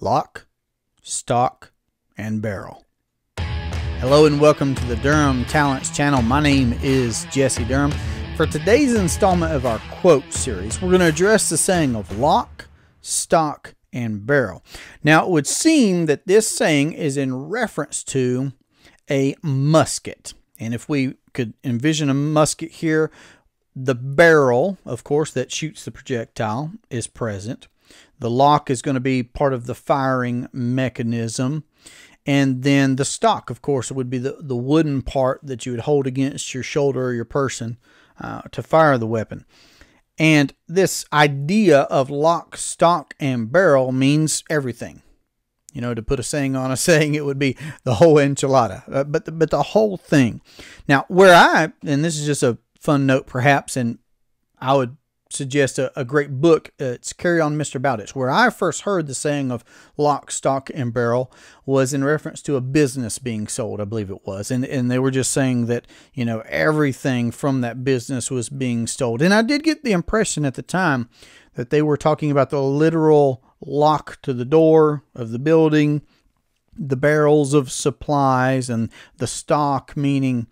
lock, stock, and barrel. Hello and welcome to the Durham Talents channel. My name is Jesse Durham. For today's installment of our quote series, we're going to address the saying of lock, stock, and barrel. Now, it would seem that this saying is in reference to a musket. And if we could envision a musket here, the barrel, of course, that shoots the projectile is present. The lock is going to be part of the firing mechanism. And then the stock, of course, would be the wooden part that you would hold against your shoulder or your person to fire the weapon. And this idea of lock, stock, and barrel means everything. You know, to put a saying on a saying, it would be the whole enchilada, but the whole thing. Now, and this is just a fun note perhaps, and I would suggest a great book. It's Carry On, Mr. Bowditch. Where I first heard the saying of lock, stock, and barrel was in reference to a business being sold, I believe it was. And they were just saying that, you know, everything from that business was being sold. And I did get the impression at the time that they were talking about the literal lock to the door of the building, the barrels of supplies, and the stock meaning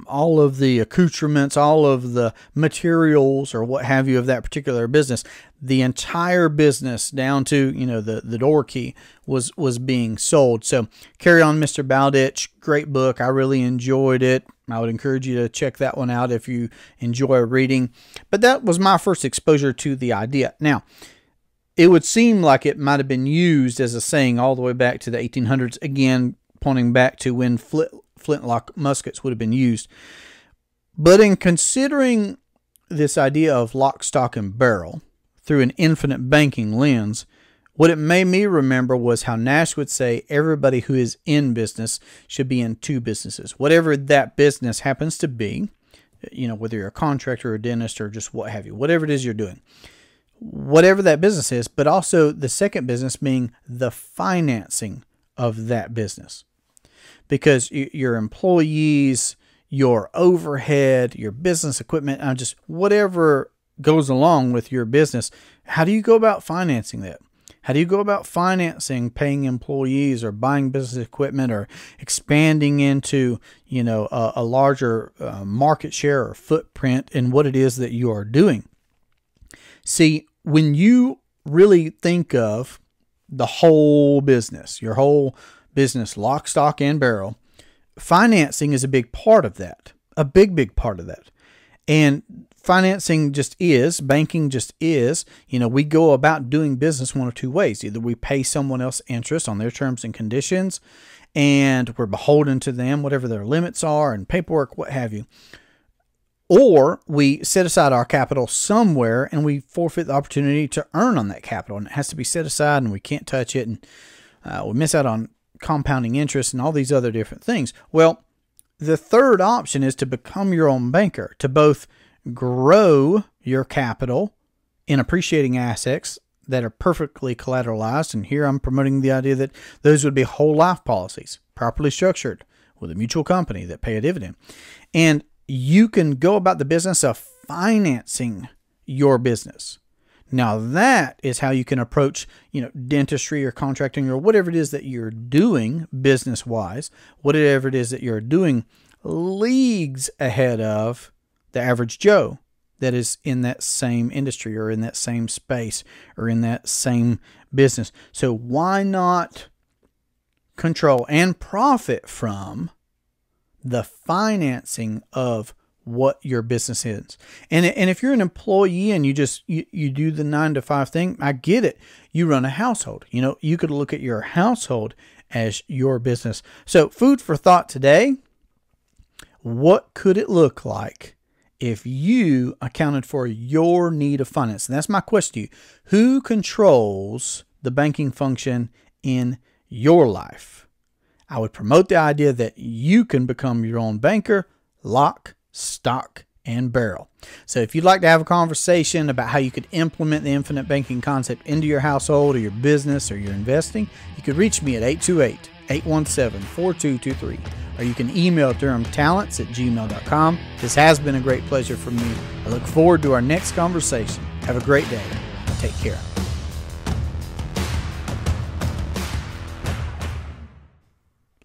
all of the accoutrements, all of the materials or what have you of that particular business. The entire business down to, you know, the door key was being sold. So Carry On, Mr. Bowditch, great book. I really enjoyed it. I would encourage you to check that one out if you enjoy reading. But that was my first exposure to the idea. Now, it would seem like it might have been used as a saying all the way back to the 1800s, again, pointing back to when flintlock muskets would have been used. But in considering this idea of lock, stock, and barrel through an infinite banking lens, what it made me remember was how Nash would say everybody who is in business should be in two businesses. Whatever that business happens to be, you know, whether you're a contractor or a dentist or just what have you, whatever it is you're doing, whatever that business is, but also the second business being the financing of that business. Because your employees, your overhead, your business equipment, just whatever goes along with your business, how do you go about financing that? How do you go about financing paying employees or buying business equipment or expanding into, you know, a larger market share or footprint in what it is that you are doing? See, when you really think of the whole business, your whole business, lock, stock, and barrel, financing is a big part of that, a big part of that. And financing just is, banking just is, you know, we go about doing business one of two ways. Either we pay someone else interest on their terms and conditions, and we're beholden to them, whatever their limits are and paperwork, what have you. Or we set aside our capital somewhere and we forfeit the opportunity to earn on that capital. And it has to be set aside and we can't touch it. And we miss out on compounding interest and all these other different things. Well, the third option is to become your own banker, to both grow your capital in appreciating assets that are perfectly collateralized. And here I'm promoting the idea that those would be whole life policies, properly structured with a mutual company that pay a dividend. And you can go about the business of financing your business. Now that is how you can approach, you know, dentistry or contracting or whatever it is that you're doing business-wise, whatever it is that you're doing leagues ahead of the average Joe that is in that same industry or in that same space or in that same business. So why not control and profit from the financing of what your business is? And if you're an employee and you do the 9-to-5 thing, I get it. You run a household. You know, you could look at your household as your business. So food for thought today. What could it look like if you accounted for your need of finance? And that's my question to you. Who controls the banking function in your life? I would promote the idea that you can become your own banker, lock, stock, and barrel. So if you'd like to have a conversation about how you could implement the infinite banking concept into your household or your business or your investing, you could reach me at 828-817-4223, or you can email durhamtalents@gmail.com. This has been a great pleasure for me. I look forward to our next conversation. Have a great day. Take care.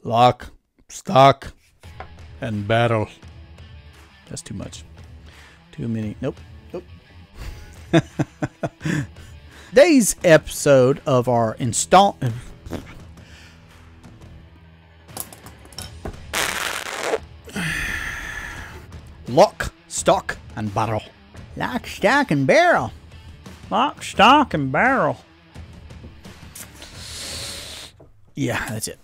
lock, stock, and barrel. That's too much. Too many. Nope. Nope. Today's episode of our lock, stock, and barrel. Lock, stock, and barrel. Lock, stock, and barrel. Yeah, that's it.